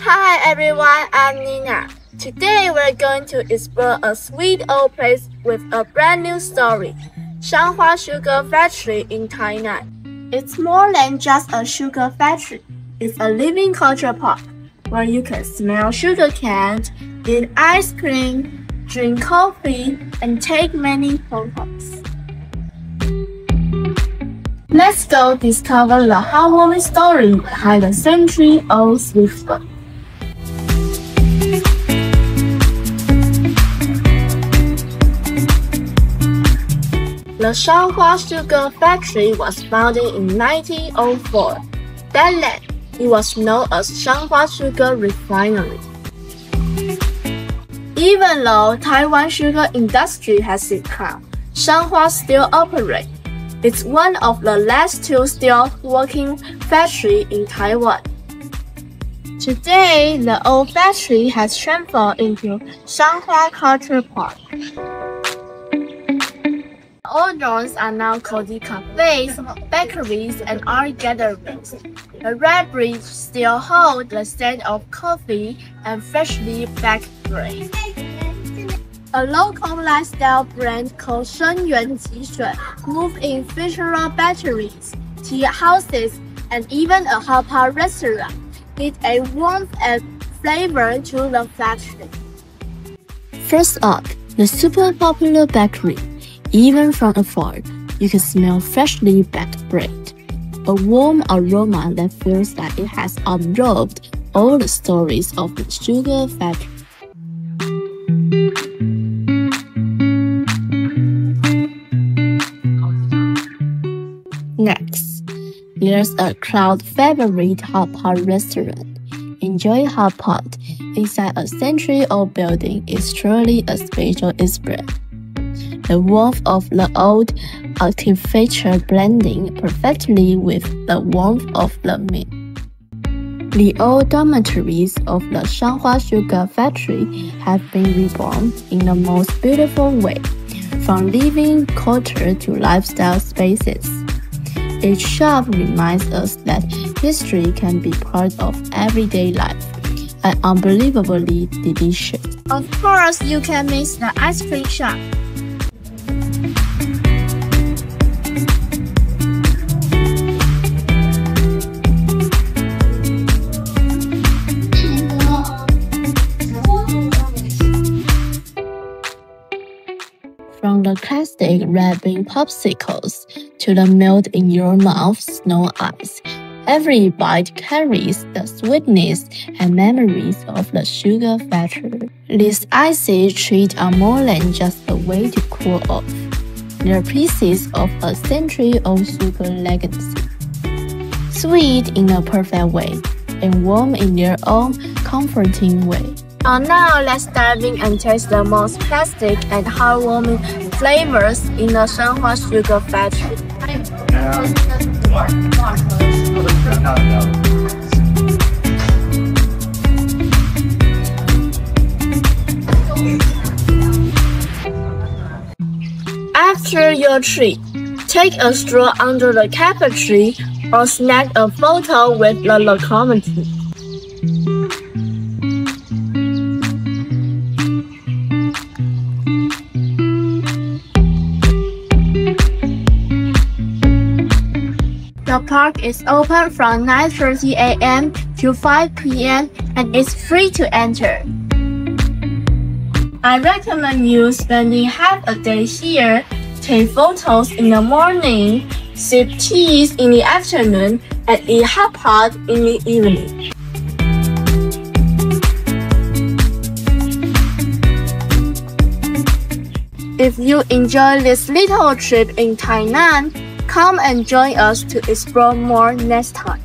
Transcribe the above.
Hi everyone, I'm Nina. Today we're going to explore a sweet old place with a brand new story, Shanhua Sugar Factory in Tainan. It's more than just a sugar factory. It's a living culture park where you can smell sugar cane, eat ice cream, drink coffee, and take many photos. Let's go discover the heartwarming story behind the century-old sweet spot. The Shanhua Sugar Factory was founded in 1904. Back then, it was known as Shanhua Sugar Refinery. Even though Taiwan sugar industry has declined, Shanhua still operates. It's one of the last two still working factories in Taiwan. Today, the old factory has transformed into Shanhua Culture Park. All doors are now cozy cafes, bakeries, and art gatherings. The red bridge still holds the scent of coffee and freshly baked bread. A local lifestyle brand called Shanhua moved in fictional bakeries, tea houses, and even a hot pot restaurant, with a warmth and flavor to the factory. First up, the super popular bakery. Even from afar, you can smell freshly baked bread, a warm aroma that feels like it has absorbed all the stories of the sugar factory. Next, there's a crowd favorite hot pot restaurant. Enjoy hot pot inside a century-old building is truly a special experience. The warmth of the old architecture blending perfectly with the warmth of the meat. The old dormitories of the Shanhua Sugar Factory have been reborn in the most beautiful way, from living quarters to lifestyle spaces. Each shop reminds us that history can be part of everyday life and unbelievably delicious. Of course, you can miss the ice cream shop. From the classic red bean popsicles to the melt-in-your-mouth snow ice, every bite carries the sweetness and memories of the sugar factory. These icy treats are more than just a way to cool off. They're pieces of a century-old sugar legacy. Sweet in a perfect way, and warm in their own comforting way. Now let's dive in and taste the most classic and heartwarming flavors in the Shanhua Sugar Factory. After your treat, take a stroll under the capper tree or snag a photo with the locomotive. The park is open from 9:30 a.m. to 5 p.m. and is free to enter. I recommend you spending half a day here, take photos in the morning, sip teas in the afternoon, and eat hot pot in the evening. If you enjoy this little trip in Tainan, come and join us to explore more next time.